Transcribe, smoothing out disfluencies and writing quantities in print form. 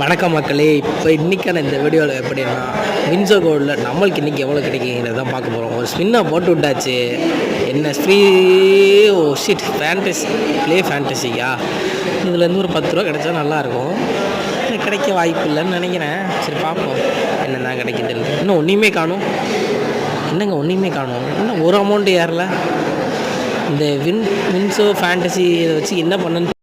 வணக்கம் மக்களே. இப்போ இன்றைக்கான இந்த வீடியோவில் எப்படின்னா வின்சோ கோல்டில் நம்மளுக்கு இன்றைக்கி எவ்வளோ கிடைக்குங்கிறத தான் பார்க்க போகிறோம். ஒரு ஸ்பின்னை போட்டு விட்டாச்சு. என்ன ஃப்ரீ ஷிட் ஃபேண்டசி ஃபேண்டசிக்கா இதுலேருந்து ஒரு 10 ரூபா கிடைச்சா நல்லாயிருக்கும். கிடைக்க வாய்ப்பு இல்லைன்னு நினைக்கிறேன். சரி பார்ப்போம் என்ன தான் கிடைக்குதுன்னு. இன்னும் ஒன்றையுமே காணும். என்னங்க ஒன்றையுமே காணும்? இன்னும் ஒரு அமௌண்ட்டு ஏறல. இந்த வின்சோ ஃபேண்டசி இதை வச்சு என்ன பண்ணுன்னு